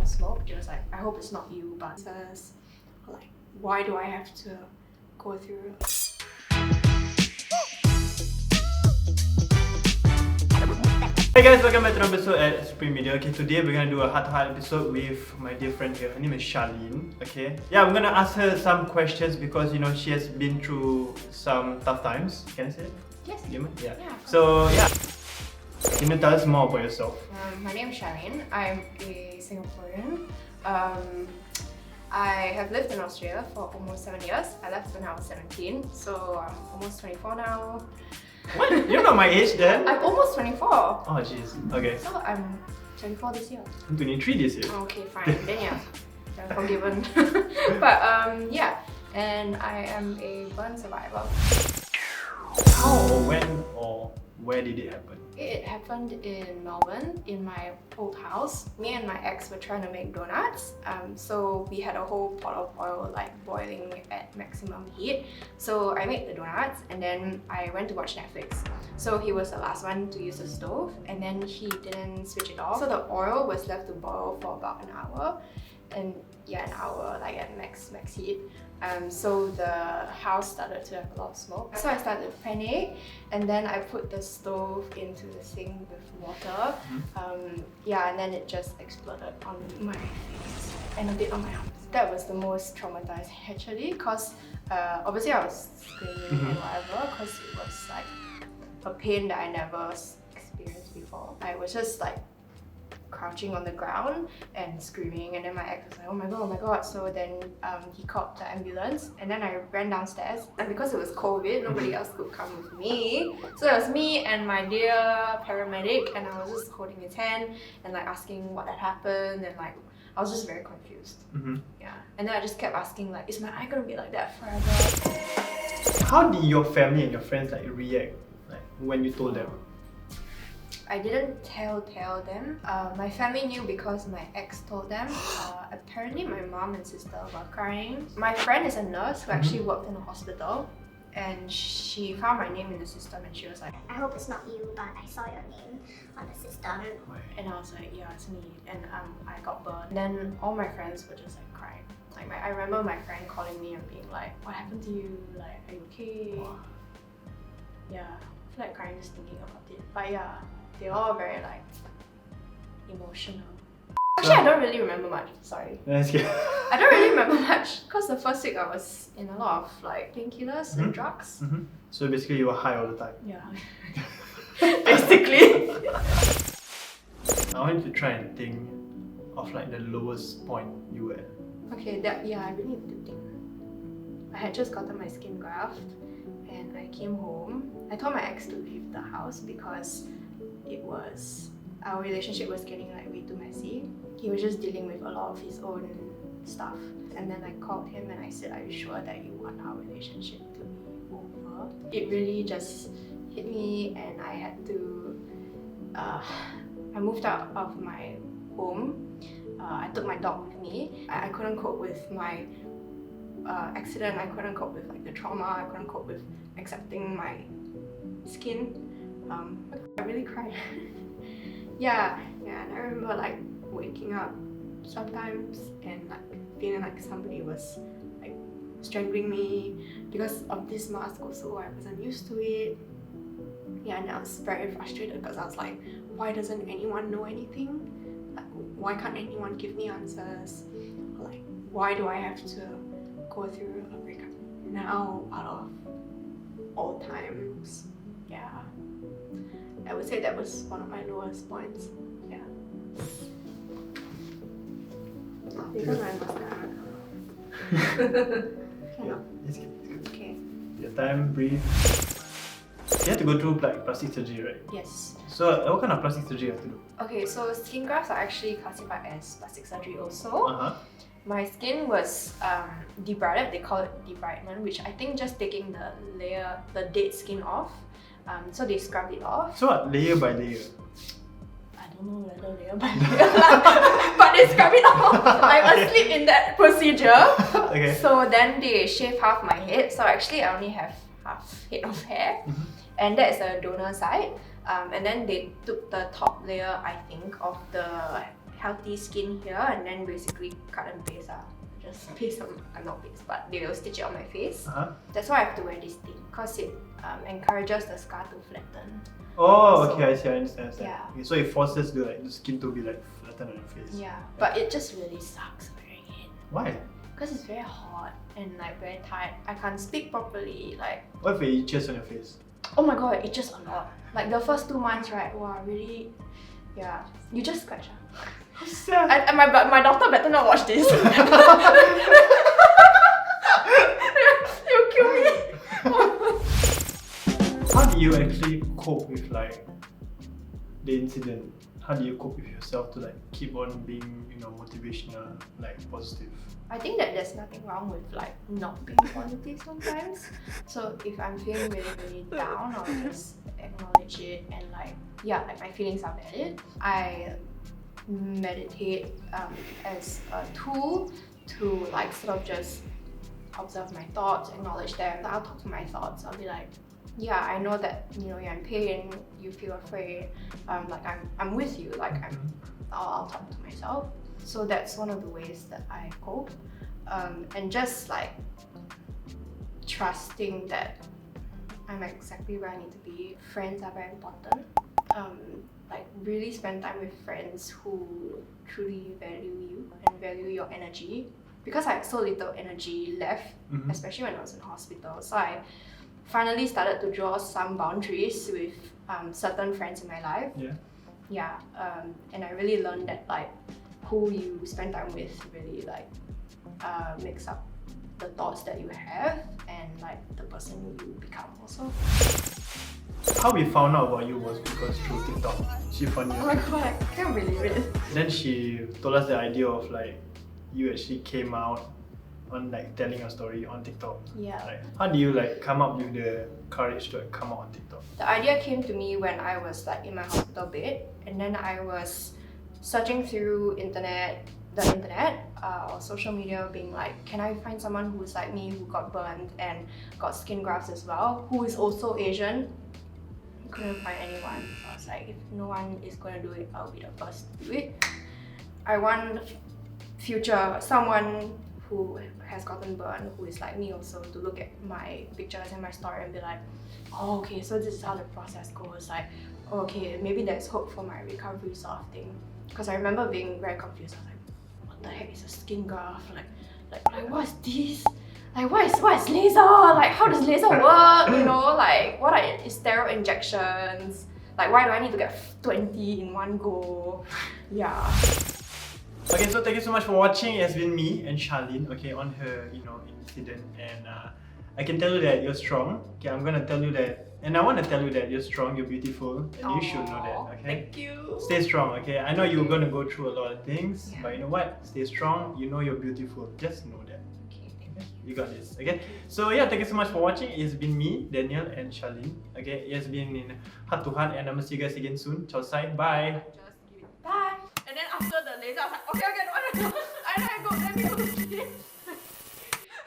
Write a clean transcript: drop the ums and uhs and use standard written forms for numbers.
of smoke. She was like, I hope it's not you, but says, like, why do I have to go through? Hey guys, welcome back to another episode at Supreme Media. Okay, today we're gonna do a heart-to-heart episode with my dear friend here. Her name is Charlene. Okay, yeah, I'm gonna ask her some questions because she has been through some tough times. Can I say it? Yes. Yeah. So yeah, can you tell us more about yourself? My name is Charlene. I'm a Singaporean. I have lived in Australia for almost 7 years. I left when I was 17, so I'm almost 24 now. What? You're not my age then? I'm almost 24. Oh jeez. Okay. So I'm 24 this year. I'm 23 this year. Okay, fine. Then yeah, I'm forgiven. But yeah, and I am a burn survivor. How or when or where did it happen? It happened in Melbourne, in my old house. Me and my ex were trying to make donuts. So we had a whole pot of oil like boiling at maximum heat. So I made the donuts and then I went to watch Netflix. So he was the last one to use the stove and then he didn't switch it off. So the oil was left to boil for about an hour. And yeah, an hour like at max heat. So the house started to have a lot of smoke. So I started to panic and then I put the stove into the sink with water. Yeah, and then it just exploded on my face and a bit on my arms. That was the most traumatized actually because obviously I was screaming and whatever because it was like a pain that I never experienced before. I was just like crouching on the ground and screaming and then my ex was like, oh my god. So then he called the ambulance and then I ran downstairs and because it was COVID, nobody else could come with me. So it was me and my dear paramedic and I was just holding his hand and like asking what had happened and like I was just very confused. Yeah, and then I just kept asking like, is my eye gonna be like that forever? How did your family and your friends like react when you told them? I didn't tell them. My family knew because my ex told them. Apparently my mom and sister were crying. My friend is a nurse who actually worked in a hospital and she found my name in the system and she was like, I hope it's not you, but I saw your name on the system. And I was like, yeah, it's me. And I got burned. And then all my friends were just like crying. Like I remember my friend calling me and being like, what happened to you? Like, are you okay? Yeah, I feel like crying just thinking about it. But yeah, they all very like emotional. Actually, I don't really remember much. Sorry. That's good. I don't really remember much because the first week I was in a lot of like painkillers and drugs. So basically, you were high all the time. Yeah. Basically. I want you to try and think of like the lowest point you were at. Okay. Yeah, I really need to think. I had just gotten my skin graft, and I came home. I told my ex to leave the house because our relationship was getting like way too messy. He was just dealing with a lot of his own stuff. And then I called him and I said, are you sure that you want our relationship to be over? It really just hit me and I had to, I moved out of my home. I took my dog with me. I couldn't cope with my accident. I couldn't cope with like the trauma. I couldn't cope with accepting my skin. I really cried. yeah, and I remember like waking up sometimes and like feeling like somebody was like strangling me because of this mask also. I wasn't used to it. Yeah, and I was very frustrated because I was like, why doesn't anyone know anything? Like, why can't anyone give me answers? Like, why do I have to go through a breakup now out of all times? Yeah. I would say that was one of my lowest points. Yeah. Because my mascara. Cannot. It's good. Okay. Your time, breathe. You have to go through like plastic surgery, right? Yes. So what kind of plastic surgery you have to do? Okay, so skin grafts are actually classified as plastic surgery also. My skin was debrided. They call it debridement, which I think just taking the dead skin off. So they scrubbed it off. So what? Layer by layer? I don't know whether layer by layer, but they scrubbed it off. I'm asleep in that procedure. Okay. So then they shave half my head. So actually I only have half head of hair. And that's a donor side. And then they took the top layer, I think, of the healthy skin here, and then basically cut and paste. Just paste on, not paste, but they will stitch it on my face. That's why I have to wear this thing, because it encourages the scar to flatten. Oh, okay, I see, I understand. Yeah. Okay, so it forces the skin to be like flattened on your face. Yeah, but it just really sucks wearing it. Why? Because it's very hot and like very tight. I can't speak properly. Like, what if it itches on your face? oh my god, it itches a lot. Like the first 2 months, right? Wow, really. Yeah, you just scratch. How sad. And my daughter better not watch this. You'll kill me. How do you actually cope with like the incident? How do you cope with yourself to like keep on being, you know, motivational, like positive? I think that there's nothing wrong with like not being positive sometimes. So if I'm feeling really, really down, I'll just acknowledge it and like, yeah, like my feelings are valid. I meditate as a tool to like sort of just observe my thoughts, acknowledge them. I'll talk to my thoughts. I'll be like, yeah, I know that, you know, you're in pain, you feel afraid. Like I'm with you. Like I'll talk to myself. So that's one of the ways that I cope, and just like trusting that I'm exactly where I need to be. Friends are very important. Like really spend time with friends who truly value you and value your energy. Because I had so little energy left, especially when I was in hospital. So I finally started to draw some boundaries with certain friends in my life. Yeah, and I really learned that like who you spend time with really like makes up the thoughts that you have and like the person you become also. How we found out about you was because through TikTok. She found you. Oh my god, I can't believe it. Then she told us the idea of like you actually came out on like telling a story on TikTok. Yeah. Like, how do you like come up with the courage to like, come out on TikTok? The idea came to me when I was like in my hospital bed, and then I was searching through the internet or social media, being like, can I find someone who's like me, who got burned and got skin grafts as well, who is also Asian? Couldn't find anyone. So I was like, if no one is gonna do it, I'll be the first to do it. I want someone who has gotten burned, who is like me also, to look at my pictures and my story and be like, oh, okay, so this is how the process goes. Like, oh, okay, maybe there's hope for my recovery sort of thing. Because I remember being very confused. I was like, what the heck is a skin graft? Like what's this? Like, what is laser? Like, how does laser work? You know, like, what are steroid injections? Like, why do I need to get 20 in one go? Yeah. Okay, so thank you so much for watching. It has been me and Charlene, okay, on her, you know, incident, and I can tell you that you're strong. Okay, I'm gonna tell you that, and I want to tell you that you're strong, you're beautiful, and you should know that. Okay. Thank you. Stay strong. Okay, I know you're gonna go through a lot of things, but you know what? Stay strong. You know you're beautiful. Just know that. Okay, thank you. You got this. Okay. So yeah, thank you so much for watching. It's been me, Daniel, and Charlene. Okay, it has been in Heart to Heart, and I will see you guys again soon. Ciao, bye. Bye. And then after the laser, I was like, okay, no, I go, let me go to sleep.